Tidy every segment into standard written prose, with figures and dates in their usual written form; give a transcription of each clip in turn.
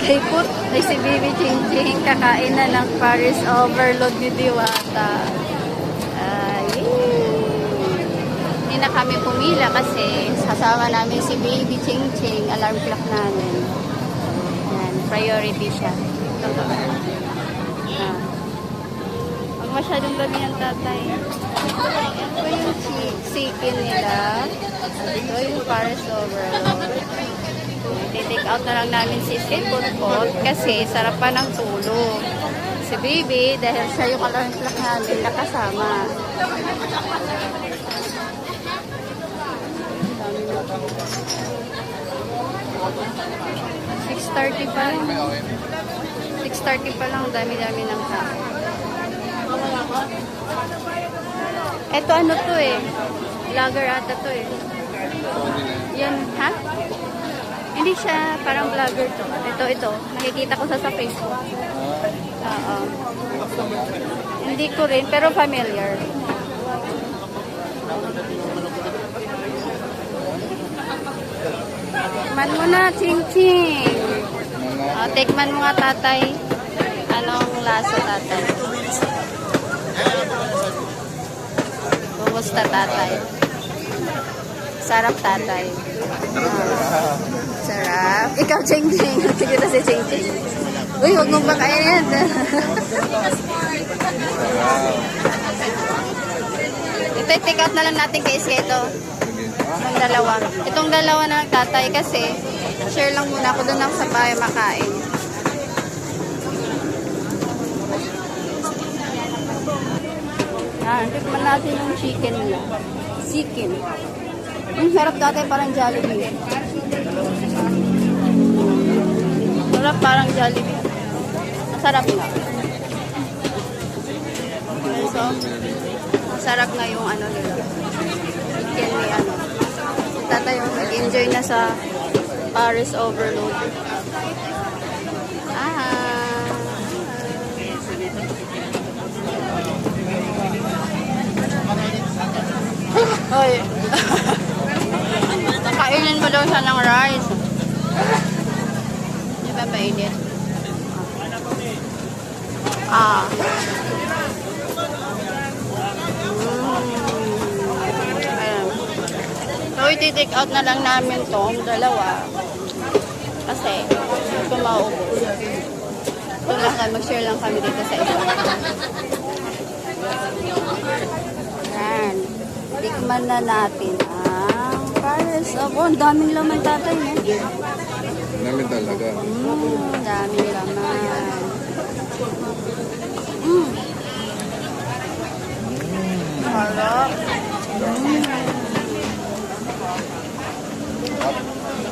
Put ay si Bibi Ching Ching kakain na ng Paris Overload ni Diwata. Hindi na kami pumila kasi kasama namin si Baby Ching Ching, alarm clock namin. Yan, priority siya. Huwag masyadong gabi ng tatay. Ito yung chicken nila. Ito yung Paris Overload. I-take out na lang namin si Put kasi sarap pa ng tulog. Si Baby, dahil siya yung alarm clock namin, nakasama. 6:30 pa lang. 6:30 pa lang, dami-dami ng tao. Ito ano to eh. Vlogger ata to eh. Yan, ha? Hindi siya parang vlogger to. Ito. Nakikita ko sa Facebook. Oo. Hindi ko rin, pero familiar. Tikman mo na, Ching Ching. Tikman mo nga, tatay. Anong lasa, tatay? Kumusta, tatay? Sarap, tatay. Sarap. Ikaw, Ching Ching. Sige na si Ching Ching. Uy, huwag mong pakainin. Ito, take out na lang natin kay Iska ito. Itong dalawa na tatay kasi share lang muna ako doon sa bahay makain. Tikman natin yung chicken nila. Chicken. Yung sarap tatay parang Jollibee. Sarap parang Jollibee. Masarap nga. So, masarap nga yung ano nila. Chicken ni ano. Tatay yung nag-enjoy na sa Paris Overload. Hoy. Kainin mo daw siya ng rice. Di ba mainit? So, iti-take out na lang namin tong dalawa. Kasi, ito maubos. Ito lang kami, mag-share lang kami dito sa iba. Yan. Tikman na natin ang Paris. Ang daming laman tatay, no? Dami talaga. Daming laman. Harap.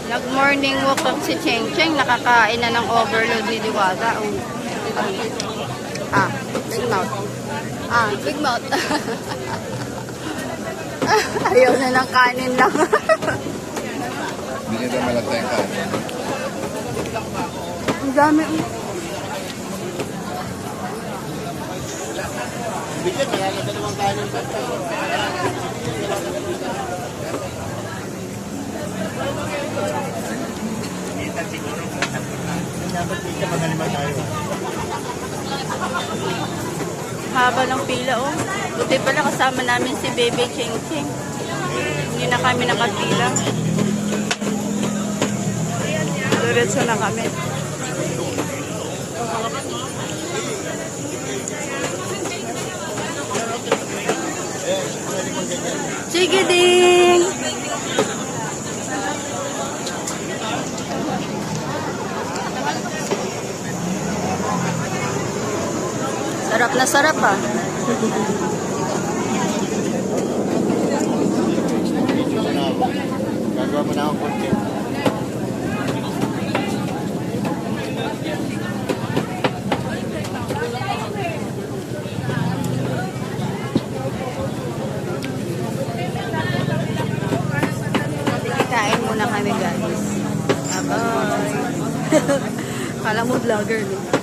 Nag-morning walk up si Cheng Cheng. Nakakain na ng overload ni Diwata. Big mouth. Big mouth. Ayaw na ng kanin lang. Hindi nito malagta yung kanin. Ang dami. Bigyan, kaya na dalawang kanin pa. Dapat dito magalima tayo. Haba ng pila, oh. Buti pala kasama namin si Baby Ching Ching. Hindi na kami nakapila. Diretso na kami. Sige ding! Sarap na sarap ah. Gagawa mo na akong content. Kain muna kami guys. Bye-bye. Kala mo vlogger no?